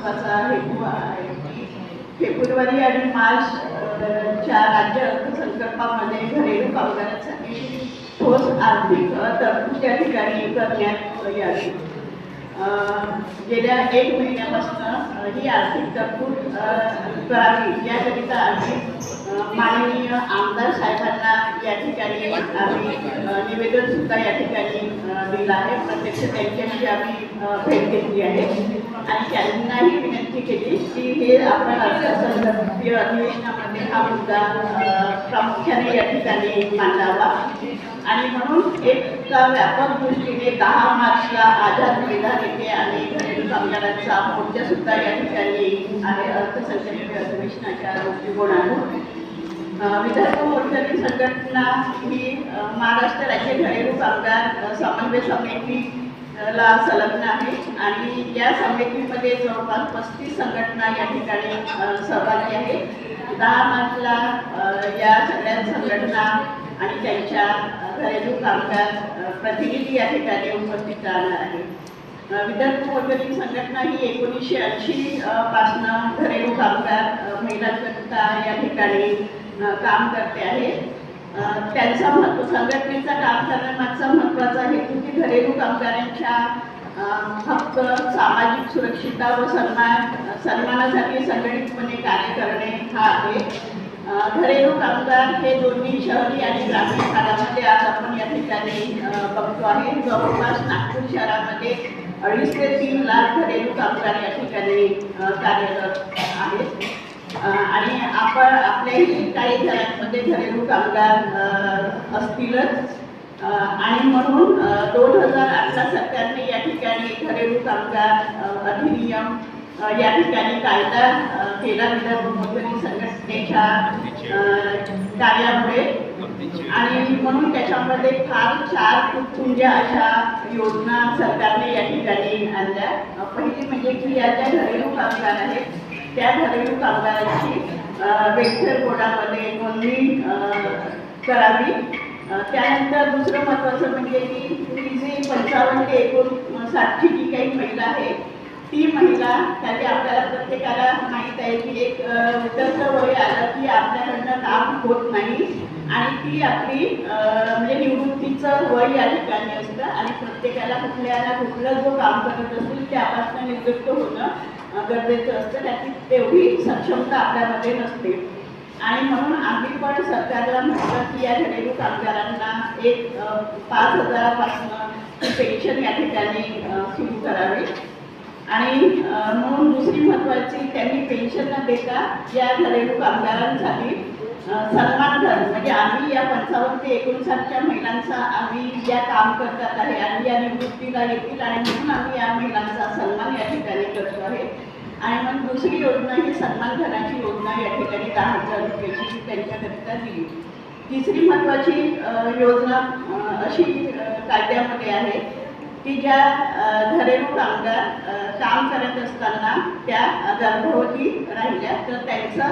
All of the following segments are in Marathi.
महत्त्वाचा हेतू आहे की फेब्रुवारी आणि मार्च च्या राज्य अर्थसंकल्पामध्ये घरेलू कामगारांसाठी ठोस आर्थिक तरतूद या ठिकाणी करण्यात यावी। गेल्या 1 महिन्यापासून ही आर्थिक तरतूद करावी याकरिता आम्ही माननीय आमदार साहेबांना या ठिकाणी आम्ही निवेदन सुद्धा या ठिकाणी दिलं आहे। प्रत्यक्ष त्यांच्याशी आम्ही भेट घेतली आहे आणि त्यांनाही विनंती केली की हे आपण अर्थसंकल्पीय अधिवेशनामध्ये हा मुद्दा प्रामुख्याने या ठिकाणी मांडावा आणि म्हणून एका व्यापक दृष्टीने 10 मार्चला आझाद मैदान येथे आणि घरेलू कामगारांचा मोर्चा सुद्धा या ठिकाणी आहे अर्थसंकल्पीय अधिवेशनाच्या दृष्टिकोनातून। विदर्भ मोर्चाची संघटना ही महाराष्ट्र राज्य घरेलू कामगार समन्वय समितीला संलग्न आहे आणि या समितीमध्ये जवळपास 35 संघटना या ठिकाणी सहभागी आहेत। 10 मार्चला या सगळ्या संघटना आणि त्यांच्या घरेलू कामगार प्रतिनिधी या ठिकाणी उपस्थित राहणार आहे। विदर्भ मोर्चाची संघटना ही 1980 पासून घरेलू कामगार महिलांकरिता या ठिकाणी काम करते आहे। त्यांचा संघटनेचा काम करण्यामागचा महत्त्वाचा हेतू की घरेलू कामगारांच्या हक्क, सामाजिक सुरक्षितता व सन्मानासाठी संघटितपणे कार्य करणे हा आहे। घरेलू कामगार हे दोन्ही शहरी आणि ग्रामीण भागामध्ये आज आपण या ठिकाणी बघतो आहे। जवळपास नागपूर शहरामध्ये 2.5 ते 3 लाख घरेलू कामगार या ठिकाणी कार्यरत आहेत आणि आपण आपल्याही काही घरांमध्ये घरेलू कामगार असतीलच आणि म्हणून 2008 सरकारने या ठिकाणी घरेलू कामगार अधिनियम या ठिकाणी कायदा केला विदर्भ मोर्चाची संघटनेच्या कार्यामुळे आणि म्हणून त्याच्यामध्ये फार 4 तुटपुंज्या अशा योजना सरकारने या ठिकाणी आणल्या। पहिली म्हणजे की या ज्या घरेलू कामगार आहेत त्या घरेलू कामगारांची वेलफेअर बोर्डामध्ये नोंदणी करावी। त्यानंतर दुसरं महत्त्वाचं म्हणजे की जी 55 ते 59ची जी काही महिला आहे ती महिला त्याची आपल्याला प्रत्येकाला माहीत आहे की एक उतरतं वय आलं की आपल्याकडनं काम होत नाही आणि ती आपली म्हणजे निवृत्तीचं वय या ठिकाणी असतं आणि प्रत्येकाला कुठलं जो काम करत असेल त्यापासून निवृत्त होणं गरजेचं असतं। त्याची तेवढी सक्षमता आपल्यामध्ये नसते आणि म्हणून आम्ही पण सरकारला म्हटलं की या घरेलू कामगारांना एक 5,000 पासून पेन्शन या ठिकाणी सुरू करावी आणि म्हणून दुसरी महत्त्वाची त्यांनी पेन्शन न देता या घरेलू कामगारांसाठी सन्मानधन म्हणजे आम्ही या 55 ते 59च्या महिलांचा आम्ही ज्या काम करतात आहे आणि या निवृत्तीला येतील आणि म्हणून आम्ही या महिलांचा सन्मान या ठिकाणी करतो आहे आणि मग दुसरी योजना ही सन्मानधनाची योजना या ठिकाणी 10,000 रुपयाची त्यांच्याकरिता दिली। तिसरी महत्त्वाची योजना अशी कायद्यामध्ये आहे की ज्या घरेलू कामगार काम करत असताना त्या गर्भवती राहिल्या तर त्यांचं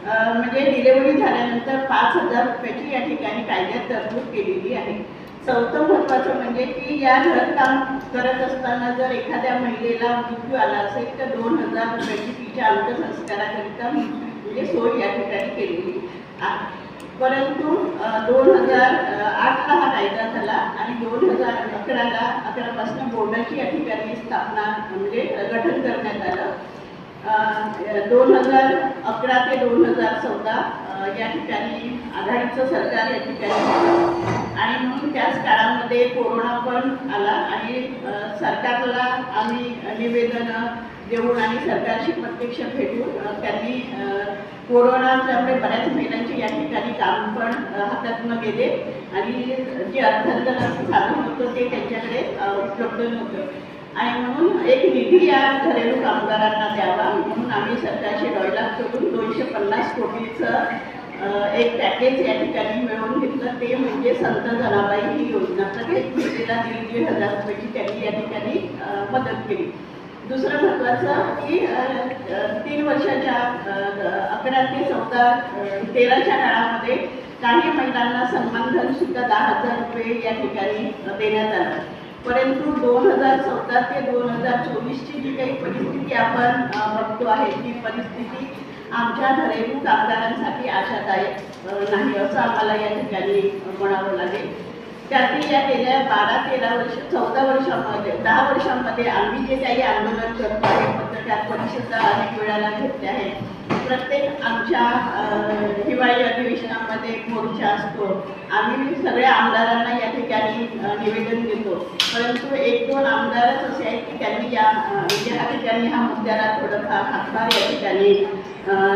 म्हणजे डिलेवरी झाल्यानंतर 5,000 रुपयाची या ठिकाणी कायद्यात तरतूद केलेली आहे। चौथं महत्त्वाचं म्हणजे की या घरकाम करत असताना जर एखाद्या महिलेला मृत्यू आला असेल तर 2,000 रुपयाची तिच्या अंत्यसंस्काराकरिता म्हणजे सोय या ठिकाणी केलेली आहे। परंतु 2008ला हा कायदा झाला आणि 2011 पासून बोर्डाची या ठिकाणी स्थापना म्हणजे गठन करण्यात आलं। 2011 ते 2014 या ठिकाणी आघाडीचं सरकार या ठिकाणी आणि म्हणून त्याच काळामध्ये कोरोना पण आला आणि सरकारला आम्ही निवेदनं देऊन आणि सरकारशी प्रत्यक्ष भेटून त्यांनी कोरोनाच्यामुळे बऱ्याच महिलांचे या ठिकाणी काम पण हातातून गेले आणि जे अर्थार्जनाचं साधन होतं ते त्यांच्याकडे उपलब्ध नव्हतं आणि म्हणून एक निधी या घरेलू कामगारांना द्यावा म्हणून आम्ही सरकारशी डॉयलाग करून 250 कोटीचं एक पॅकेज या ठिकाणी मिळवून घेतलं। ते म्हणजे संत जनाबाई ही योजना प्रत्येक महिलेला 1,500 रुपयाची त्यांनी या ठिकाणी मदत केली। दुसरं महत्त्वाचं की 3 वर्षाच्या 11 ते 13च्या काळामध्ये काही महिलांना सन्मानधन सुद्धा 10,000 रुपये या ठिकाणी देण्यात आलं। परंतु 2014 ते 2024ची जी काही परिस्थिती आपण बघतो आहे ती परिस्थिती आमच्या घरेलू कामगारांसाठी आशादायक नाही असं आम्हाला या ठिकाणी म्हणावं लागेल. त्यातही या गेल्या 12-13 वर्ष 14 वर्षांमध्ये 10 वर्षांमध्ये आम्ही जे काही आंदोलन करतो आहे, पत्रकार परिषदा अनेक वेळाला घेतल्या आहेत. प्रत्येक आमच्या हिवाळी अधिवेशनामध्ये मोर्चा असतो. आम्ही सगळ्या आमदारांना या ठिकाणी निवेदन देतो, परंतु 1-2 आमदारच असे आहेत की त्यांनी या ठिकाणी हा मुद्द्याला थोडंफार हातभार या ठिकाणी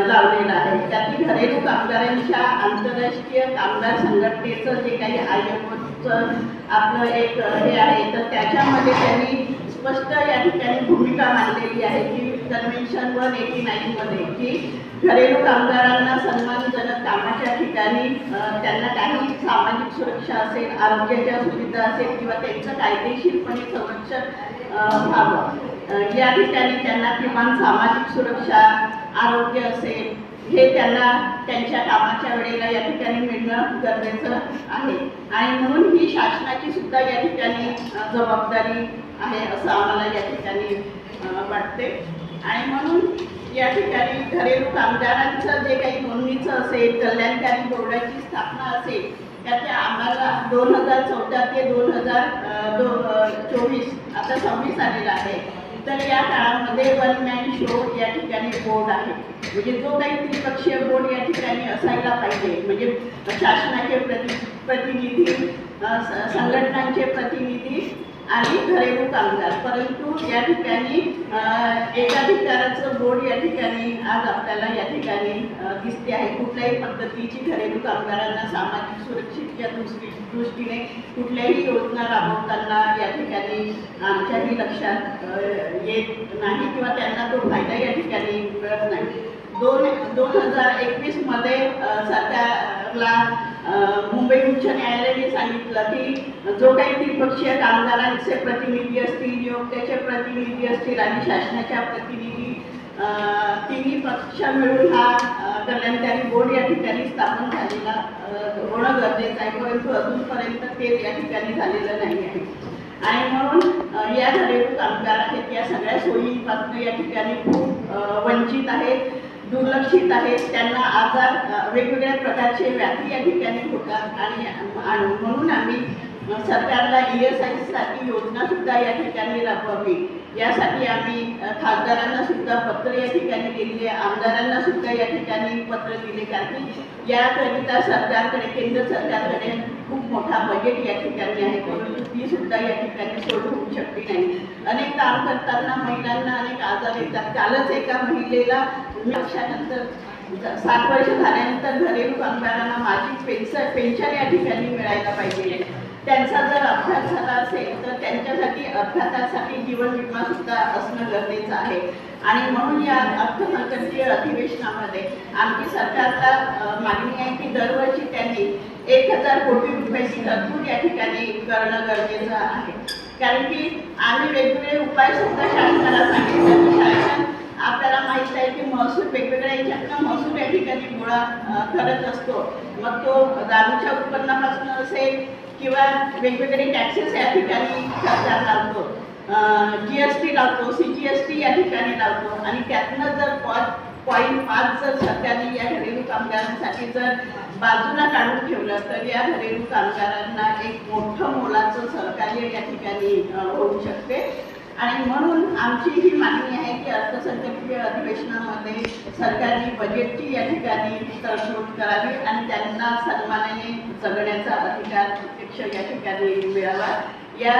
लावलेला आहे. त्यातील घरेलू कामगारांच्या आंतरराष्ट्रीय कामगार संघटनेचं जे काही आयोजन आपलं एक हे आहे, तर त्याच्यामध्ये त्यांनी स्पष्ट या ठिकाणी भूमिका मांडलेली आहे की कन्व्हेन्शन 189 मध्ये की घरेलू कामगारांना सन्मानजनक कामाच्या ठिकाणी त्यांना काही सामाजिक सुरक्षा असेल, आरोग्याच्या सुविधा असेल किंवा त्यांचं कायदेशीरपणे संरक्षण व्हावं. या ठिकाणी त्यांना किमान सामाजिक सुरक्षा, आरोग्य असेल हे त्यांना त्यांच्या कामाच्या वेळेला या ठिकाणी मिळणं गरजेचं आहे. आणि म्हणून ही शासनाची सुद्धा या ठिकाणी जबाबदारी आहे असं आम्हाला या ठिकाणी वाटते. आणि म्हणून या ठिकाणी घरेलू कामगारांचं जे काही नोंदणीचं असेल, कल्याणकारी बोर्डाची स्थापना असेल, त्याच्या आम्हाला 2014 ते 2024 आता 26 आलेला आहे. तर या काळामध्ये वन मॅन शो या ठिकाणी बोर्ड आहे, म्हणजे जो काही त्रिपक्षीय बोर्ड या ठिकाणी असायला पाहिजे, म्हणजे शासनाचे प्रतिनिधी, संघटनांचे प्रतिनिधी आणि घरेलू कामगार. परंतु या ठिकाणी एकाधिकाराचं बोर्ड या ठिकाणी आज आपल्याला या ठिकाणी दिसते आहे. कुठल्याही पद्धतीची घरेलू कामगारांना सामाजिक सुरक्षेच्या दृष्टीने कुठल्याही योजना राबवताना या ठिकाणी आमच्याही लक्षात येत नाही किंवा त्यांना तो फायदा या ठिकाणी मिळत नाही. 2021 मध्ये सरकारला मुंबई उच्च न्यायालयाने सांगितलं की जो काही त्रिपक्षीय कामगारांचे प्रतिनिधी असतील, नियोक्त्याचे प्रतिनिधी असतील आणि शासनाच्या प्रतिनिधी तिन्ही पक्ष मिळून हा कल्याणकारी बोर्ड या ठिकाणी स्थापन झालेला होणं गरजेचं आहे, परंतु अजूनपर्यंत ते या ठिकाणी झालेलं नाही आहे. आणि म्हणून या घरेलू कामगार आहेत या सगळ्या सोयींपासून या ठिकाणी खूप वंचित आहेत, दुर्लक्षित आहेत. त्यांना आजार, वेगवेगळ्या प्रकारचे व्याधी या ठिकाणी होतात. आणि म्हणून आम्ही सरकारला ESI योजना सुद्धा या ठिकाणी राबवावी यासाठी आम्ही खासदारांना सुद्धा पत्र या ठिकाणी दिले, आमदारांना सुद्धा या ठिकाणी पत्र दिले, कारण की याकरिता सरकारकडे, केंद्र सरकारकडे खूप मोठा बजेट या ठिकाणी आहे, परंतु ती सुद्धा या ठिकाणी सोडू होऊ शकते नाही. अनेक काम करताना महिलांना अनेक आजार येतात. कालच एका महिलेला वर्षानंतर 60 वर्ष झाल्यानंतर घरेलू कामगारांना माझी पेन्शन या ठिकाणी मिळायला पाहिजे. त्यांचा जर अपघात झाला असेल तर त्यांच्यासाठी अपघातासाठी जीवन विमा सुद्धा असणं गरजेचं आहे. आणि म्हणून या अर्थसंकल्पीय अधिवेशनामध्ये आमची सरकारला मागणी आहे की दरवर्षी त्यांनी 1000 कोटी रुपयाची तरतूद या ठिकाणी करणं गरजेचं आहे. कारण की आम्ही वेगवेगळे उपाय सुद्धा शासनाला सांगितले. शासन आपल्याला माहीत आहे की महसूल वेगवेगळ्या याच्यातनं महसूल या ठिकाणी गोळा करत असतो. मग तो दारूच्या उत्पन्नापासून असेल किंवा वेगवेगळे टॅक्सेस या ठिकाणी सरकार लावतो, GST लावतो, CGST या ठिकाणी लावतो. आणि त्यातनं जर 0.5 जर सरकारने या घरेलू कामगारांसाठी जर बाजूला काढून ठेवलं तर या घरेलू कामगारांना एक मोठं मोलाचं सहकार्य या ठिकाणी होऊ शकते. आणि म्हणून आमची ही मागणी आहे की अर्थसंकल्पीय अधिवेशनामध्ये सरकारने बजेटची या ठिकाणी तरतूद करावी आणि त्यांना सन्मानाने जगण्याचा अधिकार प्रत्यक्ष या ठिकाणी मिळावा. या